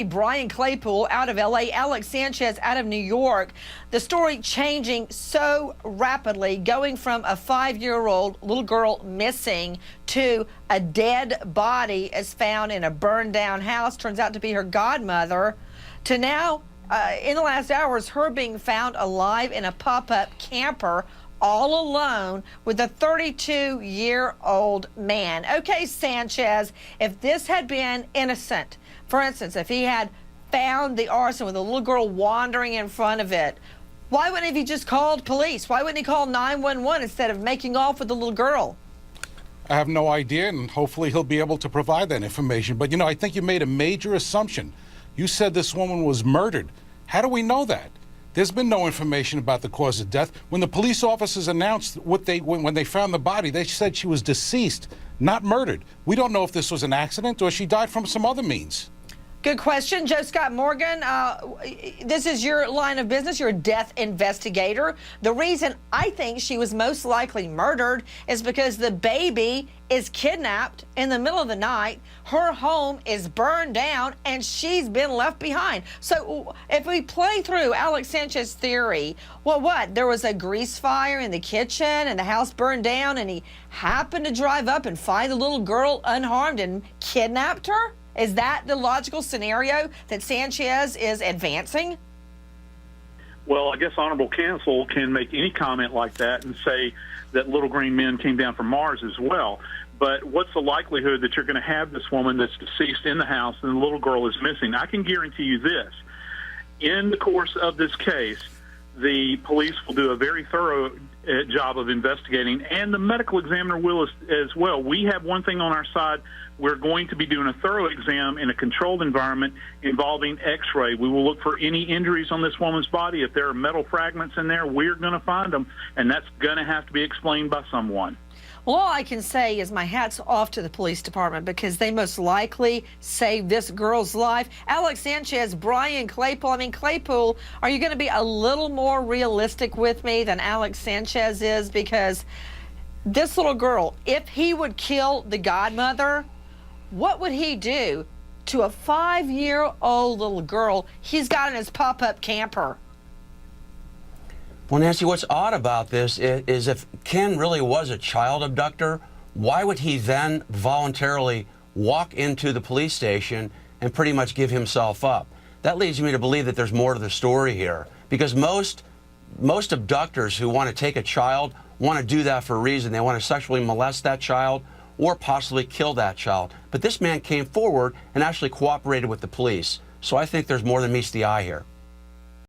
Brian Claypool out of L.A., Alex Sanchez out of New York. The story changing so rapidly, going from a 5-year-old little girl missing to a dead body is found in a burned down house, turns out to be her godmother, to now, in the last hours, her being found alive in a pop-up camper all alone with a 32-year-old man. Okay, Sanchez, if this had been innocent, for instance, if he had found the arson with a little girl wandering in front of it, why wouldn't he just called police? Why wouldn't he call 911 instead of making off with the little girl? I have no idea, and hopefully he'll be able to provide that information. But, I think you made a major assumption. You said this woman was murdered. How do we know that? There's been no information about the cause of death. When the police officers announced when they found the body, they said she was deceased, not murdered. We don't know if this was an accident or she died from some other means. Good question. Joe Scott Morgan, this is your line of business. You're a death investigator. The reason I think she was most likely murdered is because the baby is kidnapped in the middle of the night. Her home is burned down and she's been left behind. So if we play through Alex Sanchez's theory, what? There was a grease fire in the kitchen and the house burned down and he happened to drive up and find the little girl unharmed and kidnapped her? Is that the logical scenario that Sanchez is advancing? Well, I guess Honorable Counsel can make any comment like that and say that little green men came down from Mars as well. But what's the likelihood that you're going to have this woman that's deceased in the house and the little girl is missing? I can guarantee you this. In the course of this case, the police will do a very thorough job of investigating, and the medical examiner will as well. We have one thing on our side. We're going to be doing a thorough exam in a controlled environment involving X-ray. We will look for any injuries on this woman's body. If there are metal fragments in there, we're going to find them, and that's going to have to be explained by someone. Well, all I can say is my hat's off to the police department because they most likely saved this girl's life. Alex Sanchez, Brian Claypool. I mean, Claypool, are you going to be a little more realistic with me than Alex Sanchez is? Because this little girl, if he would kill the godmother, what would he do to a 5-year-old little girl he's got in his pop-up camper? Well, Nancy, what's odd about this is if Ken really was a child abductor, why would he then voluntarily walk into the police station and pretty much give himself up? That leads me to believe that there's more to the story here, because most abductors who want to take a child want to do that for a reason. They want to sexually molest that child or possibly kill that child. But this man came forward and actually cooperated with the police. So I think there's more than meets the eye here.